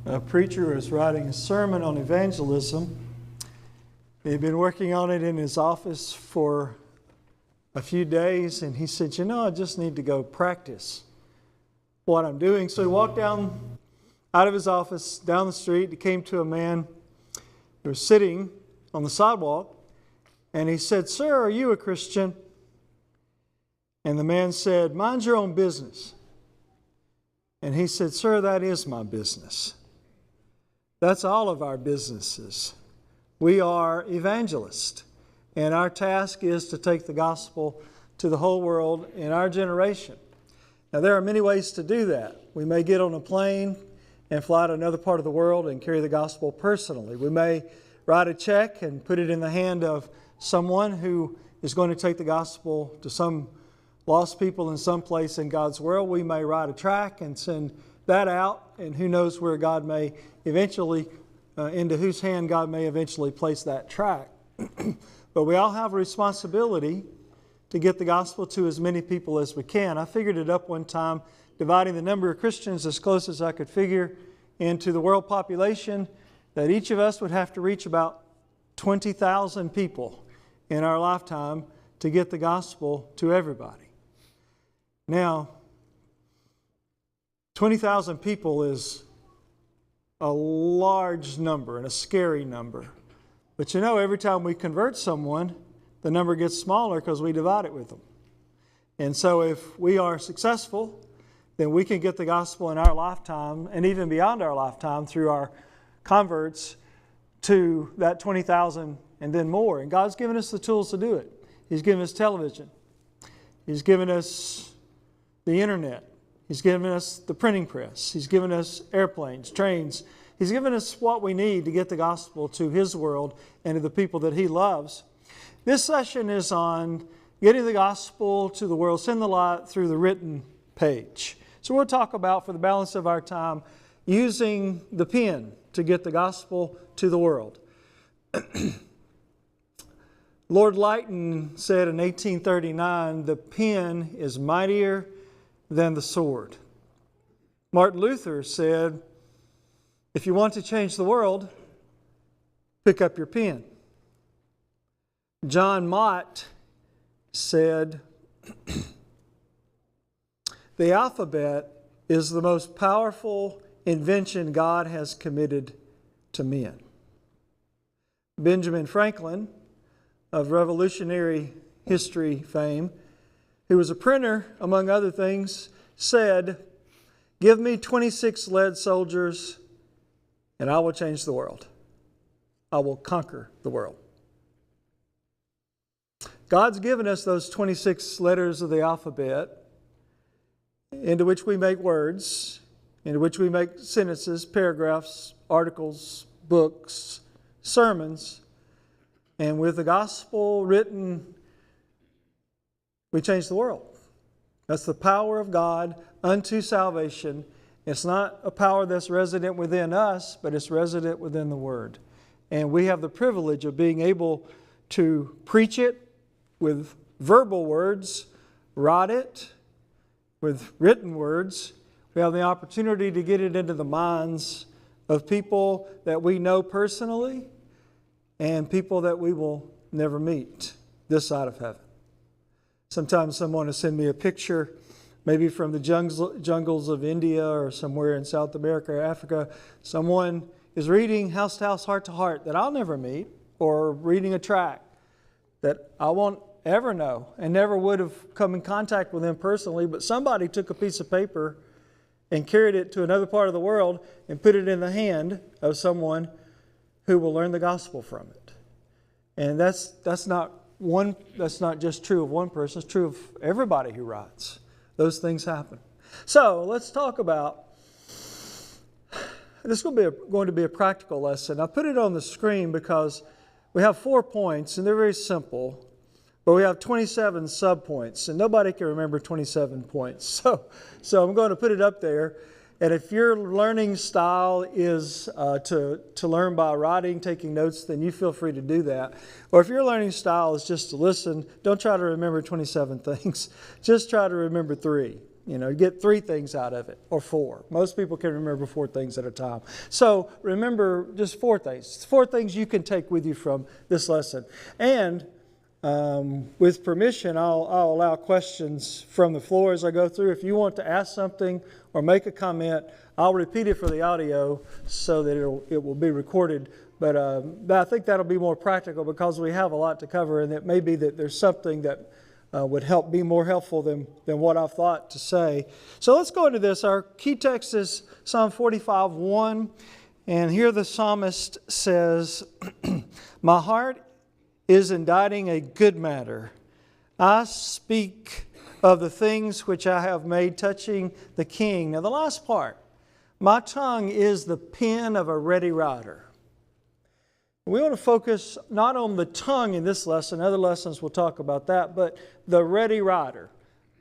a preacher was writing a sermon on evangelism. He'd been working on it in his office for a few days, and he said, I just need to go practice what I'm doing. So he walked down out of his office, down the street. He came to a man who was sitting on the sidewalk, and he said, "Sir, are you a Christian?" And the man said, "Mind your own business." And he said, "Sir, that is my business. That's all of our businesses. We are evangelists, and our task is to take the gospel to the whole world in our generation." Now, there are many ways to do that. We may get on a plane and fly to another part of the world and carry the gospel personally. We may write a check and put it in the hand of someone who is going to take the gospel to some lost people in some place in God's world. We may write a tract and send that out, and who knows where God may eventually, into whose hand God may eventually place that tract. But we all have a responsibility to get the gospel to as many people as we can. I figured it up one time, dividing the number of Christians as close as I could figure into the world population, that each of us would have to reach about 20,000 people in our lifetime to get the gospel to everybody. Now, 20,000 people is a large number and a scary number. But every time we convert someone, the number gets smaller because we divide it with them. And so if we are successful, then we can get the gospel in our lifetime and even beyond our lifetime through our converts to that 20,000 and then more. And God's given us the tools to do it. He's given us television. He's given us the internet. He's given us the printing press. He's given us airplanes, trains. He's given us what we need to get the gospel to His world and to the people that He loves. This session is on getting the gospel to the world, send the light through the written page. So we'll talk about, for the balance of our time, using the pen to get the gospel to the world. Lord Lytton said in 1839, "The pen is mightier than the sword." Martin Luther said, "If you want to change the world, pick up your pen." John Mott said, "The alphabet is the most powerful invention God has committed to men." Benjamin Franklin, of Revolutionary history fame, who was a printer, among other things, said, "Give me 26 lead soldiers and I will change the world. I will conquer the world." God's given us those 26 letters of the alphabet into which we make words, into which we make sentences, paragraphs, articles, books, sermons. And with the gospel written, we change the world. That's the power of God unto salvation. It's not a power that's resident within us, but it's resident within the Word. And we have the privilege of being able to preach it with verbal words, write it with written words. We have the opportunity to get it into the minds of people that we know personally and people that we will never meet this side of heaven. Sometimes someone will send me a picture, maybe from the jungles of India or somewhere in South America or Africa. Someone is reading House to House, Heart to Heart that I'll never meet, or reading a tract that I won't ever know and never would have come in contact with them personally, but somebody took a piece of paper and carried it to another part of the world and put it in the hand of someone who will learn the gospel from it. And that's not just true of one person, it's true of everybody who writes. Those things happen. So let's talk about, this is going to be a practical lesson. I put it on the screen because we have 4 points and they're very simple, but we have 27 subpoints and nobody can remember 27 points. So I'm going to put it up there. And if your learning style is to learn by writing, taking notes, then you feel free to do that. Or if your learning style is just to listen, don't try to remember 27 things. Just try to remember 3. get 3 things out of it, or 4. Most people can remember 4 things at a time. So remember just 4 things. 4 things you can take with you from this lesson. And with permission, I'll allow questions from the floor as I go through. If you want to ask something or make a comment, I'll repeat it for the audio so that it will be recorded. But I think that'll be more practical because we have a lot to cover, and it may be that there's something that would be more helpful than what I've thought to say. So let's go into this. Our key text is Psalm 45:1, and here the psalmist says, "My heart is inditing a good matter. I speak of the things which I have made touching the king." Now the last part, my tongue is the pen of a ready writer. We want to focus not on the tongue in this lesson, other lessons we'll talk about that, but the ready writer.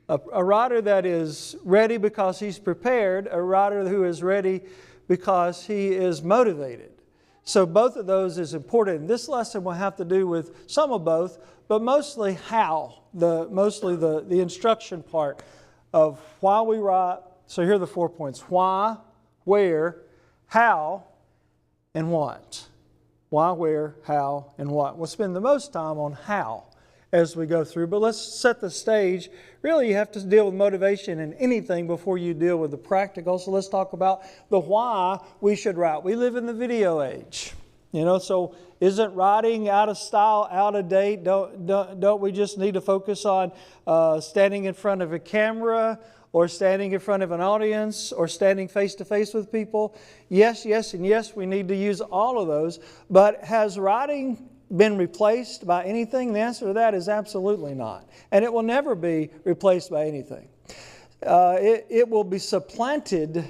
A writer that is ready because he's prepared, a writer who is ready because he is motivated. So both of those is important. This lesson will have to do with some of both, but mostly how, mostly the instruction part of why we write. So here are the 4 points: why, where, how, and what. Why, where, how, and what. We'll spend the most time on how as we go through, but let's set the stage. Really, you have to deal with motivation in anything before you deal with the practical. So let's talk about the why we should write. We live in the video age, so isn't writing out of style, out of date? Don't we just need to focus on standing in front of a camera, or standing in front of an audience, or standing face to face with people? Yes, and yes, we need to use all of those. But has writing been replaced by anything? The answer to that is absolutely not. And it will never be replaced by anything. It will be supplanted,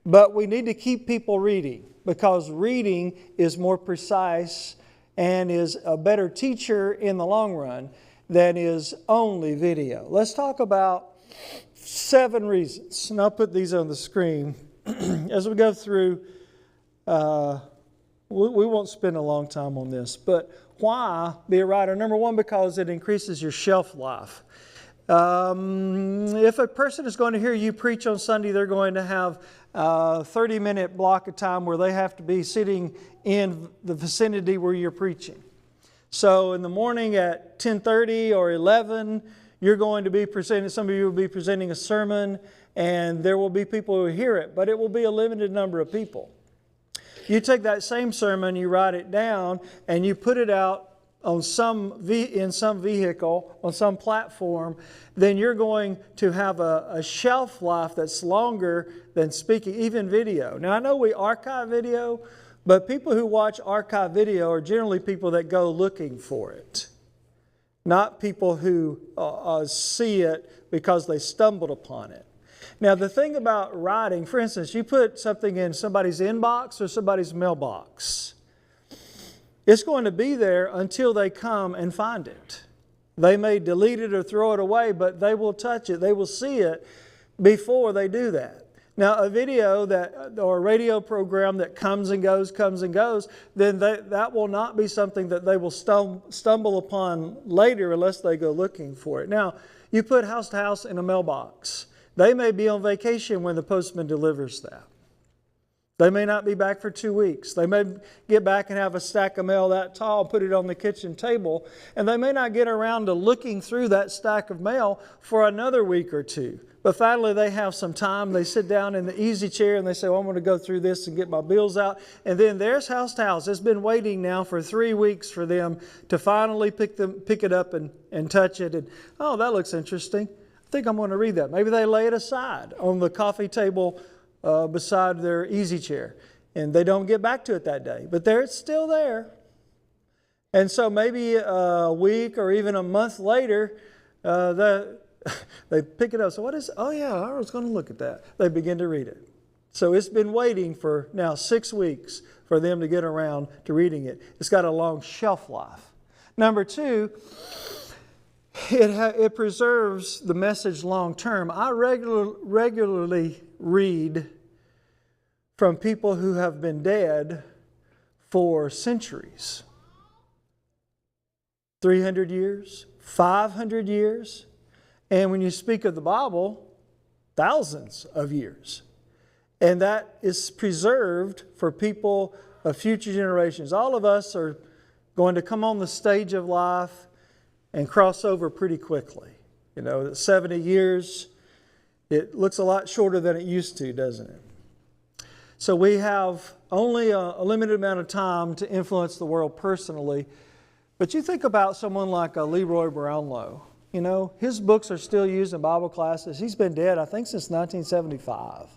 but we need to keep people reading, because reading is more precise and is a better teacher in the long run than is only video. Let's talk about 7 reasons, and I'll put these on the screen as we go through. We won't spend a long time on this, but why be a writer? Number 1, because it increases your shelf life. If a person is going to hear you preach on Sunday, they're going to have a 30-minute block of time where they have to be sitting in the vicinity where you're preaching. So in the morning at 10:30 or 11, you're going to be presenting, some of you will be presenting a sermon, and there will be people who hear it, but it will be a limited number of people. You take that same sermon, you write it down, and you put it out on in some vehicle, on some platform, then you're going to have a shelf life that's longer than speaking, even video. Now, I know we archive video, but people who watch archive video are generally people that go looking for it, not people who see it because they stumbled upon it. Now, the thing about writing, for instance, you put something in somebody's inbox or somebody's mailbox. It's going to be there until they come and find it. They may delete it or throw it away, but they will touch it. They will see it before they do that. Now, a video or a radio program that comes and goes, then that will not be something that they will stumble upon later unless they go looking for it. Now, you put house to house in a mailbox. They may be on vacation when the postman delivers that. They may not be back for 2 weeks. They may get back and have a stack of mail that tall, put it on the kitchen table, and they may not get around to looking through that stack of mail for another week or 2. But finally, they have some time. They sit down in the easy chair and they say, well, I'm going to go through this and get my bills out. And then there's house to house. It's been waiting now for 3 weeks for them to finally pick it up and touch it. And, oh, that looks interesting. I think I'm going to read that. Maybe they lay it aside on the coffee table beside their easy chair, and they don't get back to it that day. But it's still there. And so maybe a week or even a month later, they pick it up. So what is it? Oh yeah, I was going to look at that. They begin to read it. So it's been waiting for now 6 weeks for them to get around to reading it. It's got a long shelf life. Number 2, it preserves the message long term. I regularly read from people who have been dead for centuries. 300 years, 500 years. And when you speak of the Bible, thousands of years. And that is preserved for people of future generations. All of us are going to come on the stage of life and cross over pretty quickly. 70 years, it looks a lot shorter than it used to, doesn't it? So we have only a limited amount of time to influence the world personally. But you think about someone like Leroy Brownlow. His books are still used in Bible classes. He's been dead, I think, since 1975.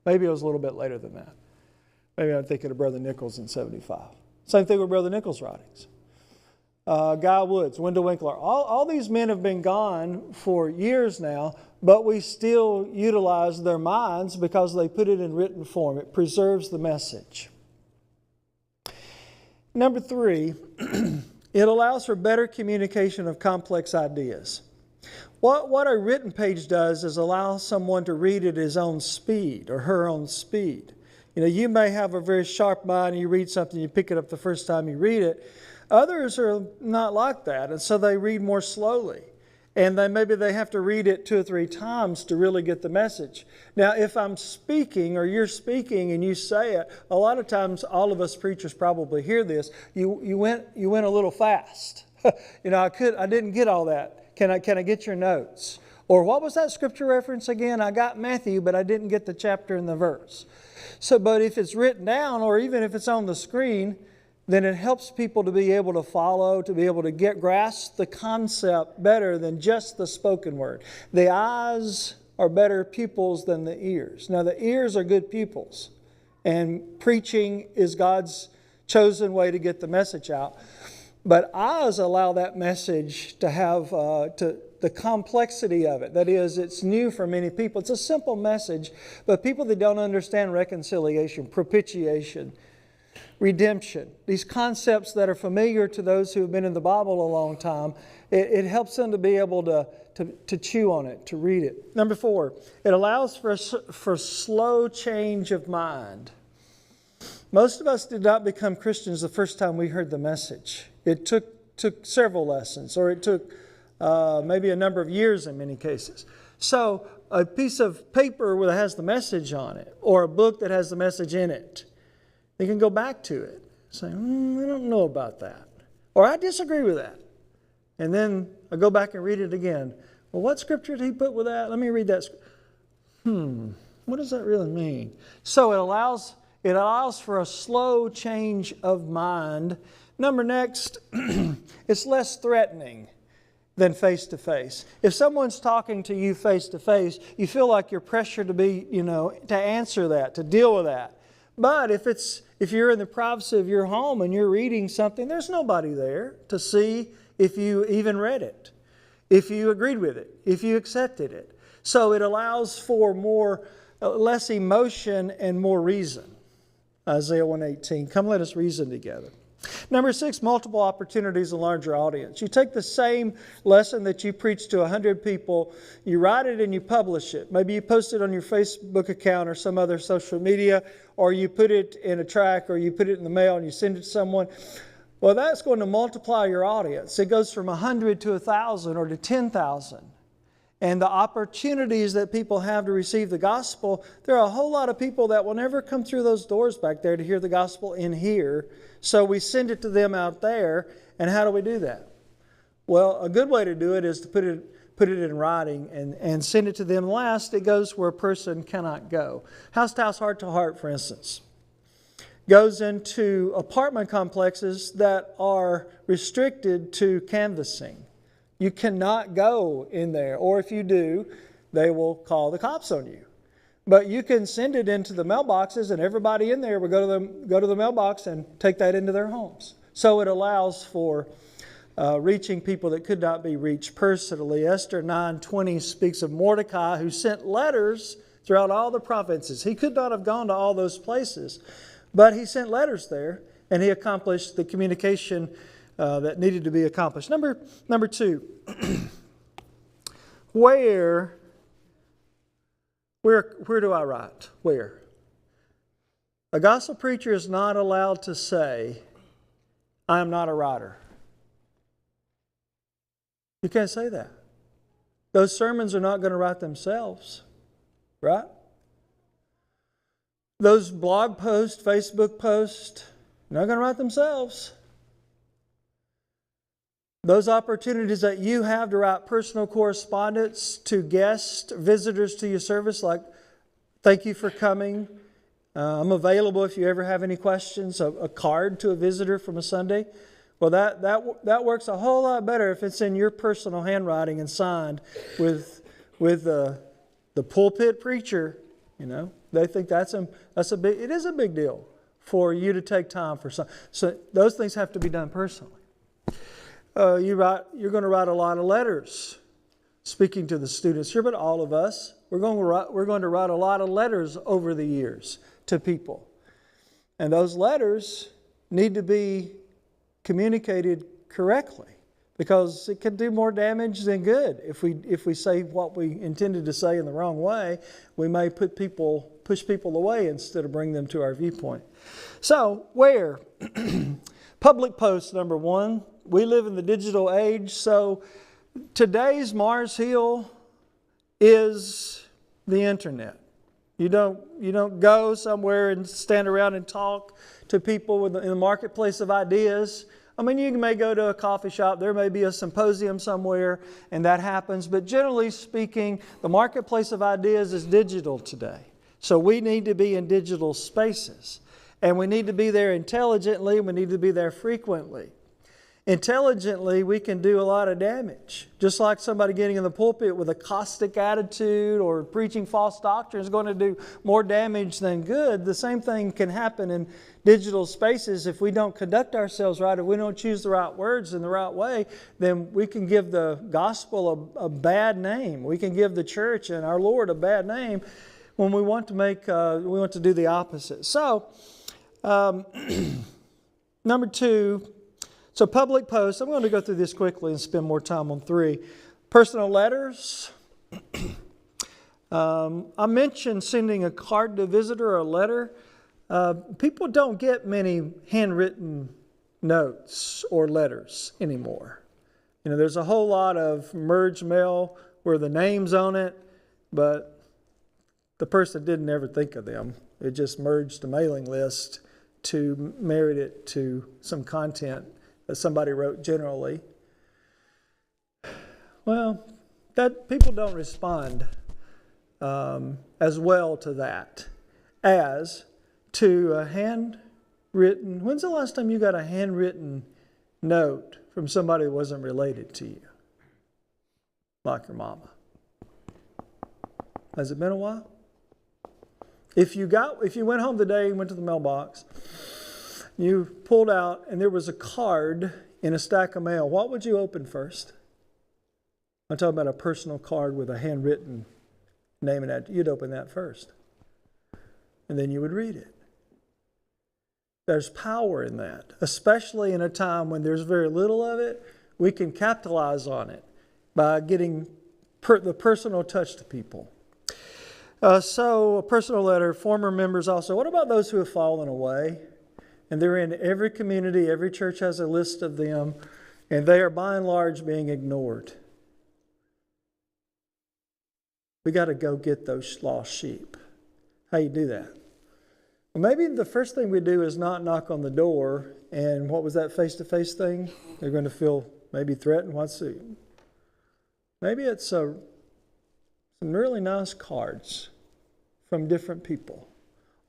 Maybe it was a little bit later than that. Maybe I'm thinking of Brother Nichols in 75. Same thing with Brother Nichols' writings. Guy Woods, Wendell Winkler. All these men have been gone for years now, but we still utilize their minds because they put it in written form. It preserves the message. Number 3, it allows for better communication of complex ideas. What a written page does is allow someone to read at his own speed or her own speed. You may have a very sharp mind, you read something, you pick it up the first time you read it. Others are not like that, and so they read more slowly. And maybe they have to read it 2 or 3 times to really get the message. Now, if I'm speaking or you're speaking and you say it, a lot of times all of us preachers probably hear this. You went a little fast. I didn't get all that. Can I get your notes? Or what was that scripture reference again? I got Matthew, but I didn't get the chapter and the verse. But if it's written down or even if it's on the screen, then it helps people to be able to follow, to be able to grasp the concept better than just the spoken word. The eyes are better pupils than the ears. Now, the ears are good pupils, and preaching is God's chosen way to get the message out. But eyes allow that message to have the complexity of it. That is, it's new for many people. It's a simple message, but people that don't understand reconciliation, propitiation, redemption, these concepts that are familiar to those who have been in the Bible a long time, it helps them to be able to chew on it, to read it. Number 4, it allows for slow change of mind. Most of us did not become Christians the first time we heard the message. It took several lessons, or it took maybe a number of years in many cases. So a piece of paper that has the message on it, or a book that has the message in it, they can go back to it, say, I don't know about that. Or I disagree with that. And then I go back and read it again. Well, what scripture did he put with that? Let me read that. What does that really mean? So it allows for a slow change of mind. Next, it's less threatening than face-to-face. If someone's talking to you face-to-face, you feel like you're pressured to answer that, to deal with that. But if you're in the privacy of your home and you're reading something, there's nobody there to see if you even read it, if you agreed with it, if you accepted it. So it allows for less emotion and more reason. Isaiah 1:18. Come, let us reason together. Number 6, multiple opportunities and larger audience. You take the same lesson that you preach to 100 people, you write it and you publish it. Maybe you post it on your Facebook account or some other social media, or you put it in a tract, or you put it in the mail and you send it to someone. Well, that's going to multiply your audience. It goes from 100 to 1,000 or to 10,000. And the opportunities that people have to receive the gospel, there are a whole lot of people that will never come through those doors back there to hear the gospel in here. So we send it to them out there. And how do we do that? Well, a good way to do it is to put it in writing and send it to them. Last, it goes where a person cannot go. House to house, heart to heart, for instance, goes into apartment complexes that are restricted to canvassing. You cannot go in there, or if you do, they will call the cops on you. But you can send it into the mailboxes, and everybody in there will go to the mailbox and take that into their homes. So it allows for reaching people that could not be reached personally. Esther 9:20 speaks of Mordecai, who sent letters throughout all the provinces. He could not have gone to all those places, but he sent letters there, and he accomplished the communication that needed to be accomplished. Number 2, where do I write? Where? A gospel preacher is not allowed to say, I am not a writer. You can't say that. Those sermons are not going to write themselves. right? Those blog posts, Facebook posts, they're not going to write themselves. Those opportunities that you have to write personal correspondence to guests, visitors to your service, like, thank you for coming. I'm available if you ever have any questions. A card to a visitor from a Sunday. Well, that works a whole lot better if it's in your personal handwriting and signed with the pulpit preacher. You know, they think it is a big deal for you to take time for some. So those things have to be done personally. You're going to write a lot of letters, speaking to the students here, but all of us. We're going to write a lot of letters over the years to people. And those letters need to be communicated correctly, because it can do more damage than good. If we say what we intended to say in the wrong way, we may push people away instead of bring them to our viewpoint. So, where? Public posts, number one. We live in the digital age, so today's Mars Hill is the internet. You don't go somewhere and stand around and talk to people in the marketplace of ideas. I mean, you may go to a coffee shop, there may be a symposium somewhere, and that happens. But generally speaking, the marketplace of ideas is digital today. So we need to be in digital spaces. And we need to be there intelligently, and we need to be there frequently. Intelligently, we can do a lot of damage. Just like somebody getting in the pulpit with a caustic attitude or preaching false doctrine is going to do more damage than good. The same thing can happen in digital spaces. If we don't conduct ourselves right, if we don't choose the right words in the right way, then we can give the gospel a bad name. We can give the church and our Lord a bad name when we want to do the opposite. So, number two. So public posts, I'm going to go through this quickly and spend more time on 3. Personal letters. I mentioned sending a card to a visitor or a letter. People don't get many handwritten notes or letters anymore. You know, there's a whole lot of merged mail where the name's on it, but the person didn't ever think of them. It just merged the mailing list to married it to some content that somebody wrote generally. Well, that people don't respond as well to that as to a handwritten. When's the last time you got a handwritten note from somebody who wasn't related to you, like your mama? Has it been a while? If you went home today and went to the mailbox, you pulled out and there was a card in a stack of mail, what would you open first? I'm talking about a personal card with a handwritten name and address. You'd open that first. And then you would read it. There's power in that, especially in a time when there's very little of it. We can capitalize on it by getting the personal touch to people. So a personal letter, former members also. What about those who have fallen away? And they're in every community, every church has a list of them, and they are by and large being ignored. We got to go get those lost sheep. How you do that? Well, maybe the first thing we do is not knock on the door, and what was that face-to-face thing? They're going to feel maybe threatened. Maybe it's some really nice cards from different people.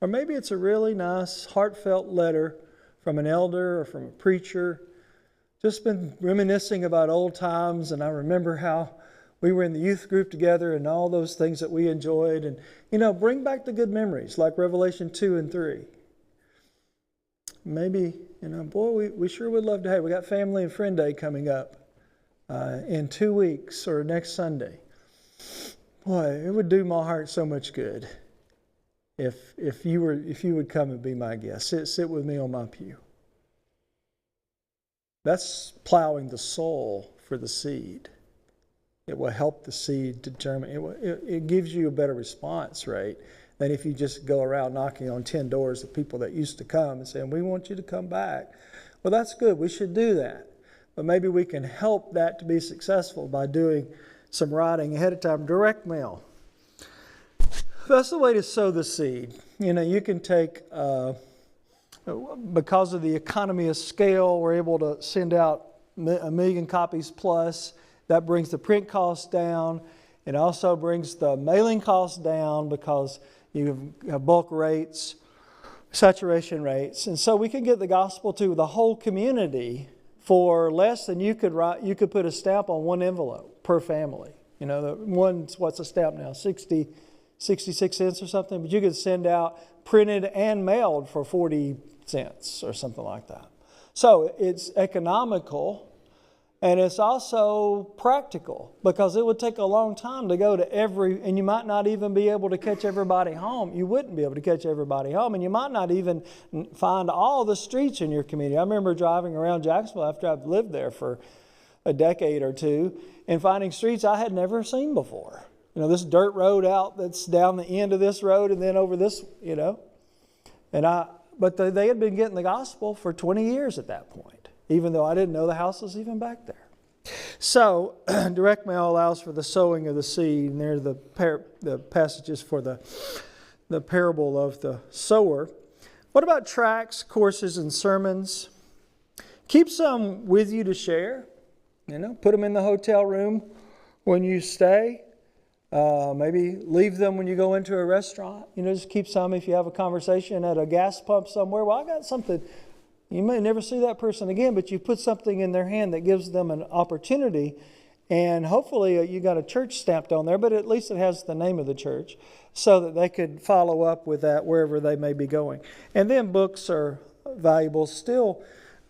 Or maybe it's a really nice, heartfelt letter from an elder or from a preacher. Just been reminiscing about old times, and I remember how we were in the youth group together and all those things that we enjoyed. And, bring back the good memories like Revelation 2 and 3. Maybe, we sure would love to have. We got Family and Friend Day coming up in 2 weeks or next Sunday. Boy, it would do my heart so much good. If you would come and be my guest, sit with me on my pew. That's plowing the soil for the seed. It will help the seed to germinate. It gives you a better response rate than if you just go around knocking on 10 doors of people that used to come and saying, "We want you to come back." Well, that's good. We should do that. But maybe we can help that to be successful by doing some writing ahead of time. Direct mail. That's the way to sow the seed. You can take, because of the economy of scale, we're able to send out 1 million copies plus. That brings the print cost down. It also brings the mailing cost down because you have bulk rates, saturation rates. And so we can get the gospel to the whole community for less than you could put a stamp on one envelope per family. What's a stamp now? 66 cents or something, but you could send out printed and mailed for 40 cents or something like that. So it's economical, and it's also practical, because it would take a long time to go to and you might not even be able to catch everybody home. You wouldn't be able to catch everybody home, and you might not even find all the streets in your community. I remember driving around Jacksonville after I've lived there for a decade or two and finding streets I had never seen before. This dirt road out that's down the end of this road and then over this, but they had been getting the gospel for 20 years at that point, even though I didn't know the house was even back there. So, direct mail allows for the sowing of the seed, and there are the passages for the parable of the sower. What about tracts, courses, and sermons? Keep some with you to share. Put them in the hotel room when you stay. Maybe leave them when you go into a restaurant. Just keep some if you have a conversation at a gas pump somewhere. Well, I got something. You may never see that person again, but you put something in their hand that gives them an opportunity. And hopefully you got a church stamped on there, but at least it has the name of the church so that they could follow up with that wherever they may be going. And then books are valuable still.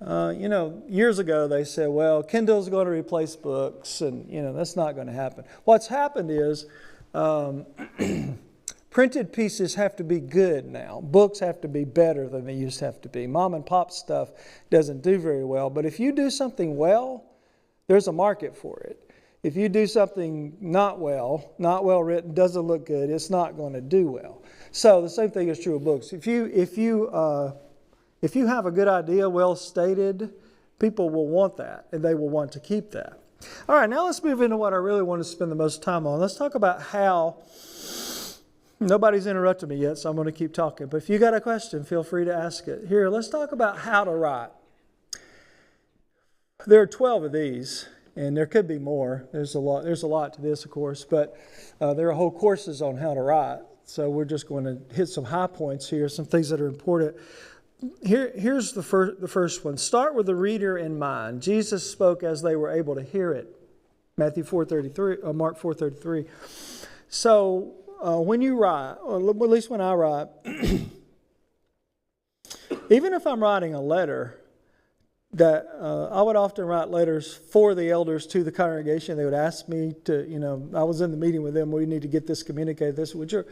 Years ago they said, well, Kindle's going to replace books, and, that's not going to happen. What's happened is printed pieces have to be good now. Books have to be better than they used to have to be. Mom and pop stuff doesn't do very well, but if you do something well, there's a market for it. If you do something not well written, doesn't look good, it's not going to do well. So the same thing is true of books. If you have a good idea, well stated, people will want that, and they will want to keep that. All right, now let's move into what I really want to spend the most time on. Let's talk about how. Nobody's interrupted me yet, so I'm going to keep talking. But if you got a question, feel free to ask it. Here, let's talk about how to write. There are 12 of these, and there could be more. There's a lot to this, of course, but there are whole courses on how to write. So we're just going to hit some high points here, some things that are important. Here's the first one. Start with the reader in mind. Jesus spoke as they were able to hear it. Mark 4:33. So when you write, or at least when I write, even if I'm writing a letter, that I would often write letters for the elders to the congregation. They would ask me to, I was in the meeting with them. We need to get this communicated. This would you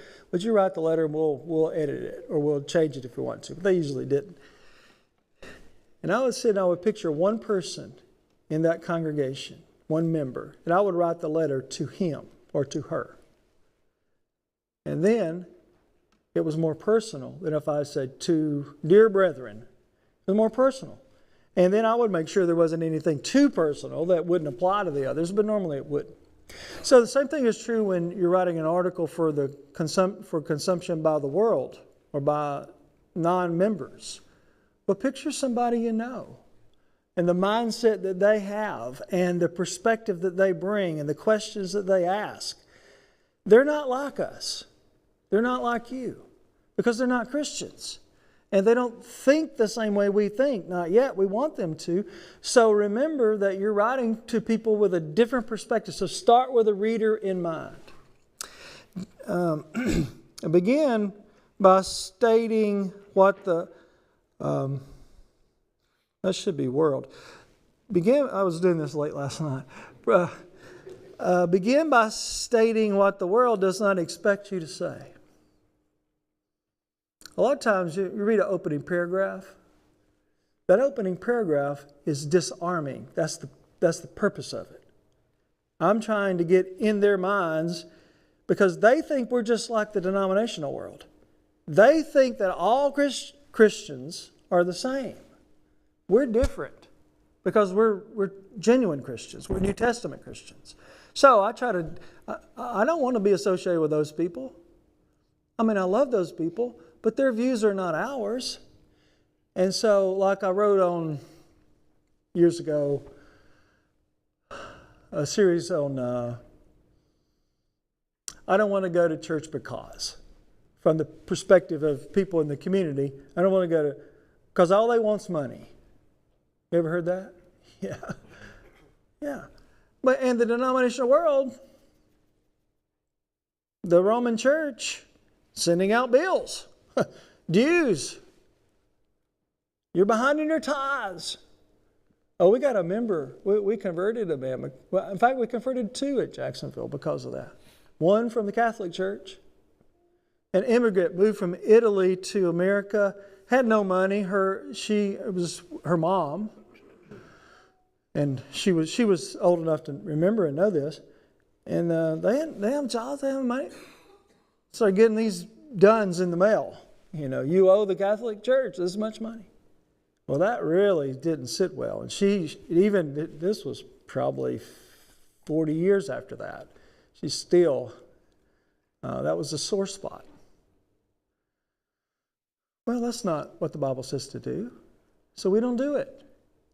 write the letter, and we'll edit it, or we'll change it if we want to. But they usually didn't. And I would sit and I would picture one person in that congregation, one member, and I would write the letter to him or to her. And then it was more personal than if I said to dear brethren. It was more personal. And then I would make sure there wasn't anything too personal that wouldn't apply to the others, but normally it wouldn't. So the same thing is true when you're writing an article for consumption by the world or by non-members. But picture somebody you know, and the mindset that they have, and the perspective that they bring, and the questions that they ask. They're not like us. They're not like you, because they're not Christians. And they don't think the same way we think. Not yet. We want them to. So remember that you're writing to people with a different perspective. So start with a reader in mind. Begin by stating what the... that should be world. I was doing this late last night. Begin by stating what the world does not expect you to say. A lot of times you read an opening paragraph. That opening paragraph is disarming. That's the purpose of it. I'm trying to get in their minds, because they think we're just like the denominational world. They think that all Christians are the same. We're different because we're genuine Christians. We're New Testament Christians. So I don't want to be associated with those people. I mean, I love those people, but their views are not ours. And so, like I wrote on years ago, a series on I don't want to go to church because, from the perspective of people in the community, I don't want to go to, because all they want's money. You ever heard that? Yeah. Yeah. But in the denominational world, the Roman church sending out bills, dues. You're behind in your tithes. Oh, we got a member. We converted a man. Well, in fact, we converted 2 at Jacksonville because of that. One from the Catholic Church. An immigrant moved from Italy to America, had no money. It was her mom, and she was old enough to remember and know this. And they have jobs, they have money. Started getting these duns in the mail. You know, you owe the Catholic Church this much money. Well, that really didn't sit well. And this was probably 40 years after that. She's still, that was a sore spot. Well, that's not what the Bible says to do. So we don't do it.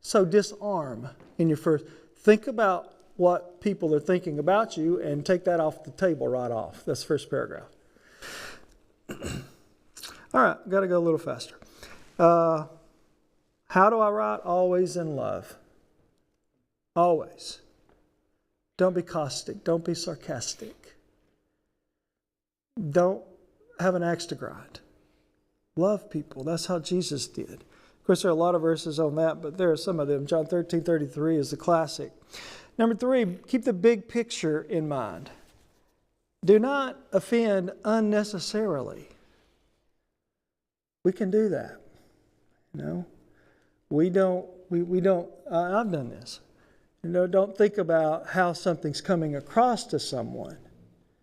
So disarm in your first. Think about what people are thinking about you and take that off the table right off. That's the first paragraph. All right, got to go a little faster. How do I write? Always in love. Always. Don't be caustic. Don't be sarcastic. Don't have an axe to grind. Love people. That's how Jesus did. Of course, there are a lot of verses on that, but there are some of them. John 13:33 is the classic. Number 3, keep the big picture in mind. Do not offend unnecessarily. We can do that. You know, we don't, I've done this. You know, don't think about how something's coming across to someone.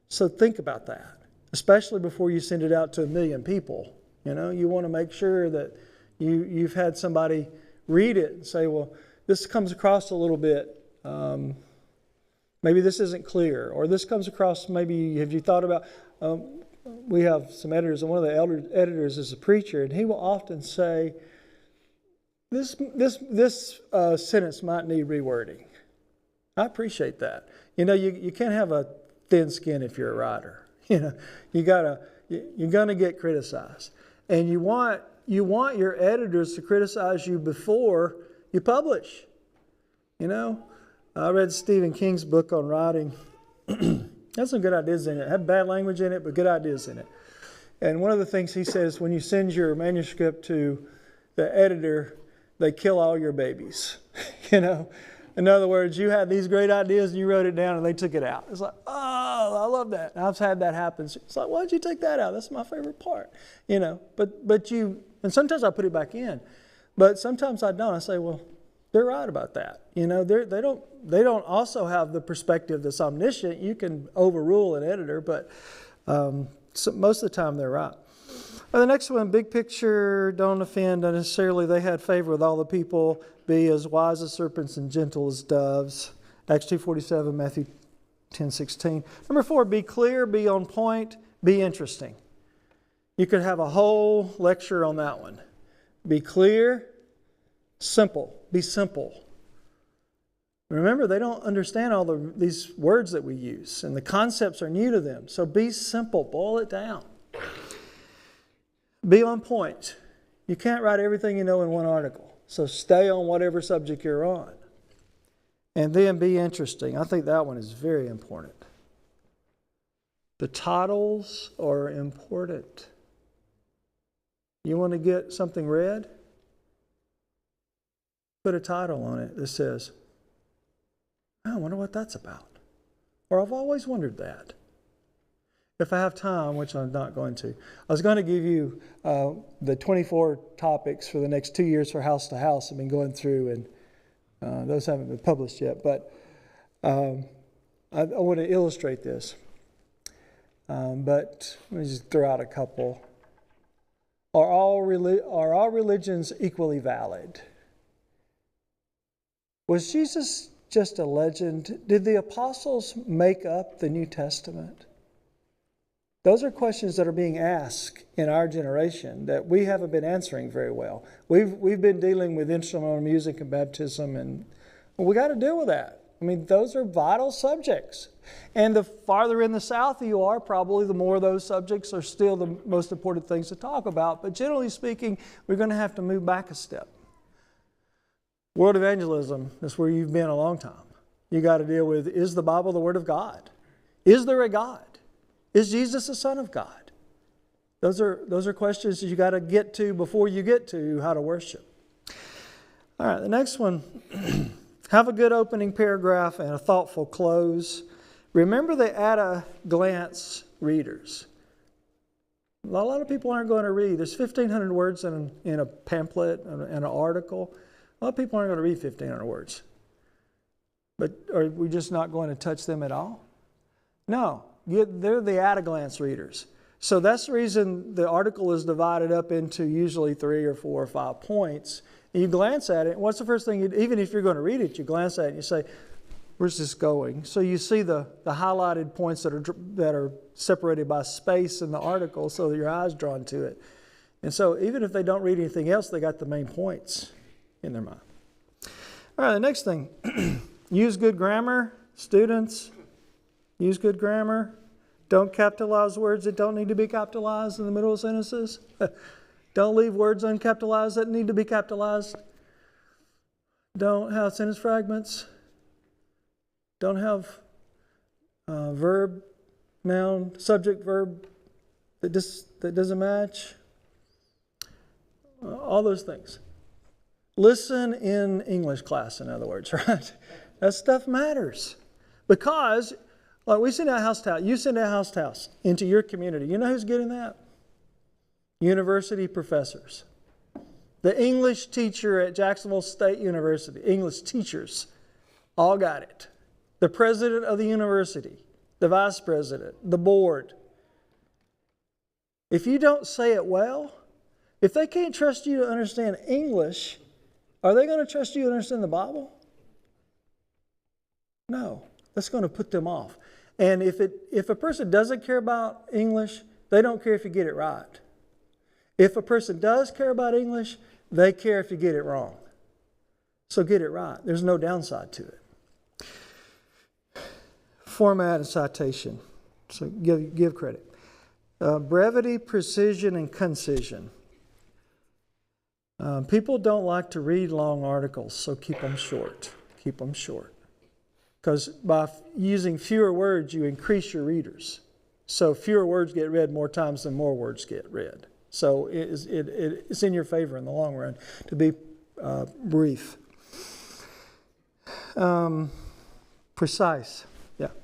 So think about that, especially before you send it out to 1 million people. You know, you want to make sure that you've had somebody read it and say, well, this comes across a little bit. Maybe this isn't clear, or this comes across, maybe, have you thought about, we have some editors, and one of the editors is a preacher, and he will often say, this sentence might need rewording. I appreciate that. You know, you can't have a thin skin if you're a writer. You know, you're going to get criticized. And you want your editors to criticize you before you publish. You know, I read Stephen King's book on writing. Has some good ideas in it. It had bad language in it, but good ideas in it. And one of the things he says, when you send your manuscript to the editor, they kill all your babies. You know, in other words, you had these great ideas and you wrote it down and they took it out. It's like, oh, I love that. And I've had that happen. It's like, why'd you take that out? That's my favorite part. You know, but you, and sometimes I put it back in, but sometimes I don't. I say, well, they're right about that. You know, they don't also have the perspective that's omniscient. You can overrule an editor, but so most of the time they're right. The next one, big picture, don't offend unnecessarily. They had favor with all the people. Be as wise as serpents and gentle as doves. Acts 2:47, Matthew 10:16. Number 4, be clear, be on point, be interesting. You could have a whole lecture on that one. Be clear, simple. Be simple. Remember, they don't understand all these words that we use, and the concepts are new to them. So be simple. Boil it down. Be on point. You can't write everything you know in one article. So stay on whatever subject you're on. And then be interesting. I think that one is very important. The titles are important. You want to get something read? Put a title on it that says, I wonder what that's about. Or I've always wondered that. If I have time, which I'm not going to, I was going to give you the 24 topics for the next 2 years for House to House. I've been going through, and those haven't been published yet. But I want to illustrate this. But let me just throw out a couple. Are all religions equally valid? Was Jesus just a legend? Did the apostles make up the New Testament? Those are questions that are being asked in our generation that we haven't been answering very well. We've been dealing with instrumental music and baptism, and we got to deal with that. I mean, those are vital subjects. And the farther in the South you are, probably the more of those subjects are still the most important things to talk about. But generally speaking, we're going to have to move back a step. World evangelism is where you've been a long time. You got to deal with, is the Bible the Word of God? Is there a God? Is Jesus the Son of God? Those are questions that you got to get to before you get to how to worship. All right, the next one. Have a good opening paragraph and a thoughtful close. Remember the at-a-glance readers. A lot of people aren't going to read. There's 1,500 words in a pamphlet and an article. A lot of people aren't going to read 1,500 words. But are we just not going to touch them at all? No. They're the at-a-glance readers. So that's the reason the article is divided up into usually 3 or 4 or 5 points. And you glance at it. What's the first thing, even if you're going to read it, you glance at it and you say, where's this going? So you see the highlighted points that are separated by space in the article so that your eye's drawn to it. And so even if they don't read anything else, they got the main points in their mind. All right, the next thing. Use good grammar. Students, use good grammar. Don't capitalize words that don't need to be capitalized in the middle of sentences. Don't leave words uncapitalized that need to be capitalized. Don't have sentence fragments. Don't have verb, noun, subject, verb that doesn't match. All those things. Listen in English class, in other words, right? That stuff matters. Because, like we send out house to house, you send out house to house into your community. You know who's getting that? University professors. The English teacher at Jacksonville State University, English teachers, all got it. The president of the university, the vice president, the board. If you don't say it well, if they can't trust you to understand English, are they going to trust you to understand the Bible? No. That's going to put them off. And if a person doesn't care about English, they don't care if you get it right. If a person does care about English, they care if you get it wrong. So get it right. There's no downside to it. Format and citation. So give credit. Brevity, precision, and concision. People don't like to read long articles, so keep them short. Keep them short. Because by using fewer words, you increase your readers. So fewer words get read more times than more words get read. So it's in your favor in the long run to be brief. Precise. Yeah. How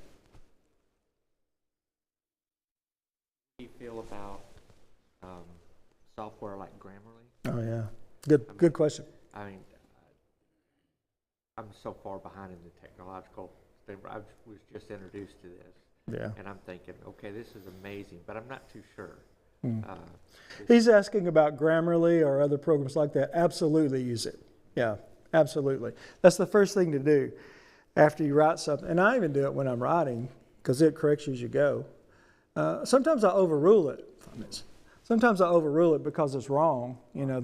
do you feel about software like Grammarly? Oh, yeah. Good question. I mean, I'm so far behind in the technological thing. I was just introduced to this. Yeah. And I'm thinking, okay, this is amazing, but I'm not too sure. He's asking about Grammarly or other programs like that. Absolutely use it. Yeah, absolutely. That's the first thing to do after you write something. And I even do it when I'm writing because it corrects you as you go. Sometimes I overrule it. Sometimes I overrule it because it's wrong. You know,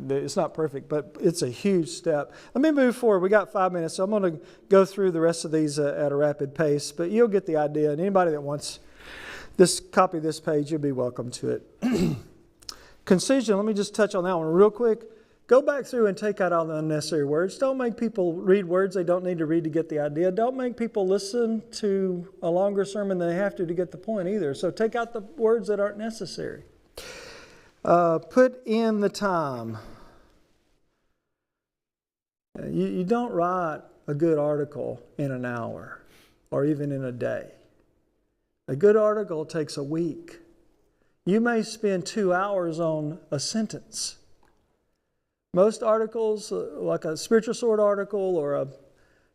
it's not perfect, but it's a huge step. Let me move forward. We got 5 minutes, so I'm going to go through the rest of these at a rapid pace, but you'll get the idea. And anybody that wants this copy of this page, you'll be welcome to it. Concision, let me just touch on that one real quick. Go back through and take out all the unnecessary words. Don't make people read words they don't need to read to get the idea. Don't make people listen to a longer sermon than they have to get the point either. So take out the words that aren't necessary. Put in the time. You don't write a good article in an hour or even in a day. A good article takes a week. You may spend 2 hours on a sentence. Most articles, like a spiritual sword article or a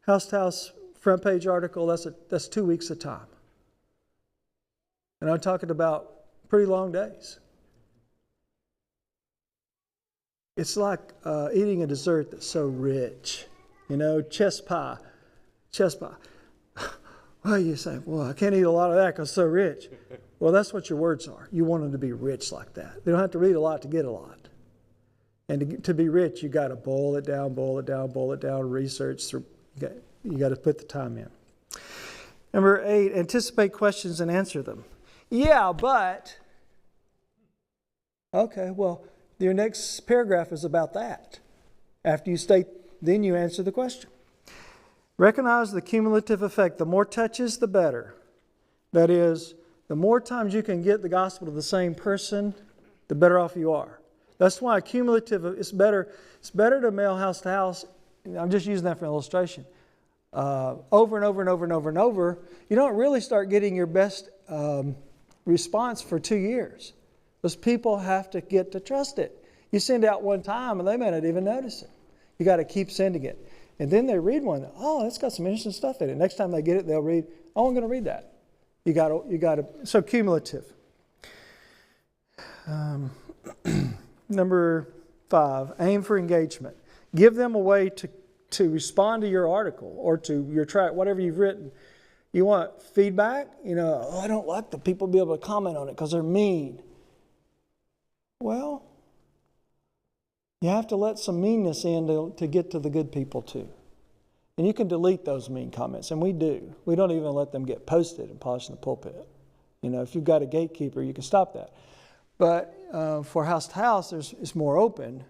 house-to-house front page article, that's 2 weeks of time. And I'm talking about pretty long days. It's like eating a dessert that's so rich. You know, chess pie. Well, you say, well, I can't eat a lot of that because it's so rich. Well, that's what your words are. You want them to be rich like that. They don't have to read a lot to get a lot. And to be rich, you got to boil it down, research through. You got to put the time in. Number 8, anticipate questions and answer them. Yeah, but. Okay, well, your next paragraph is about that. After you state, then you answer the question. Recognize the cumulative effect. The more touches, the better. That is, the more times you can get the gospel to the same person, the better off you are. That's why cumulative, it's better to mail house to house. I'm just using that for an illustration. Over and over and over and over and over. You don't really start getting your best response for 2 years. Those people have to get to trust it. You send out one time and they may not even notice it. You got to keep sending it. And then they read one. Oh, that's got some interesting stuff in it. Next time they get it, they'll read, oh, I'm going to read that. You got to, so cumulative. Number 5, aim for engagement. Give them a way to respond to your article or to your track, whatever you've written. You want feedback? I don't like the people be able to comment on it because they're mean. Well, you have to let some meanness in to get to the good people too. And you can delete those mean comments, and we do. We don't even let them get posted and polished in the pulpit. If you've got a gatekeeper, you can stop that. But for house to house, it's more open.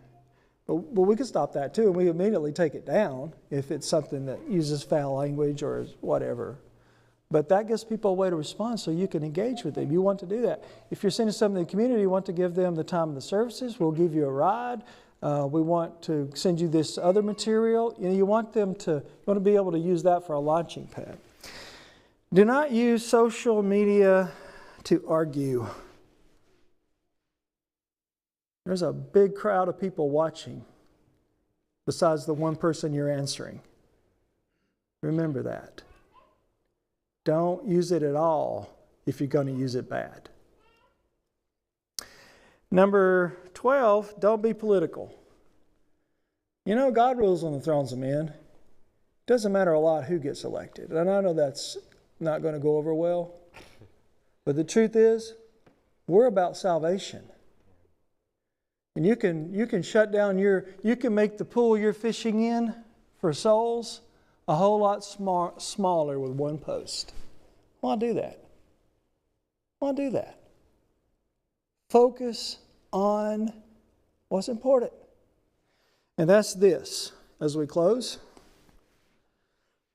But we can stop that too, and we immediately take it down if it's something that uses foul language or whatever. But that gives people a way to respond so you can engage with them. You want to do that. If you're sending something to the community, you want to give them the time of the services, we'll give you a ride. We want to send you this other material. You want to be able to use that for a launching pad. Do not use social media to argue. There's a big crowd of people watching besides the one person you're answering. Remember that. Don't use it at all if you're going to use it bad. Number 12, don't be political. God rules on the thrones of men. It doesn't matter a lot who gets elected. And I know that's not going to go over well. But the truth is, we're about salvation. And you can shut down you can make the pool you're fishing in for souls a whole lot smaller with one post. Why do that? Why do that? Focus on what's important. And that's this, as we close.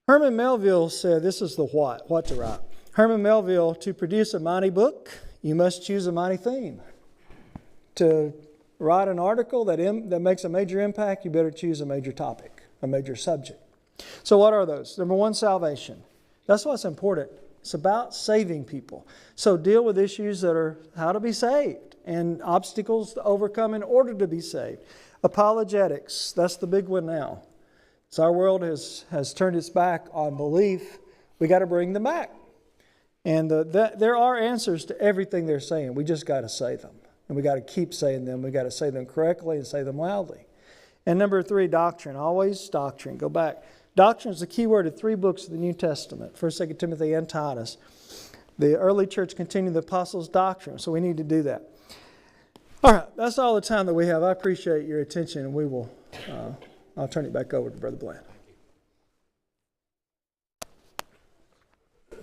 Herman Melville said, this is the what to write. Herman Melville, to produce a mighty book, you must choose a mighty theme. To write an article that makes a major impact, you better choose a major topic, a major subject. So what are those? Number 1, salvation. That's what's important. It's about saving people. So deal with issues that are how to be saved and obstacles to overcome in order to be saved. Apologetics, that's the big one now. As our world has turned its back on belief, we got to bring them back. And there are answers to everything they're saying. We just got to say them. And we got to keep saying them. We got to say them correctly and say them loudly. And number 3, doctrine. Always doctrine. Go back. Doctrine is the key word of 3 books of the New Testament, 1, 2 Timothy, and Titus. The early church continued the apostles' doctrine, so we need to do that. All right, that's all the time that we have. I appreciate your attention, and I'll turn it back over to Brother Bland.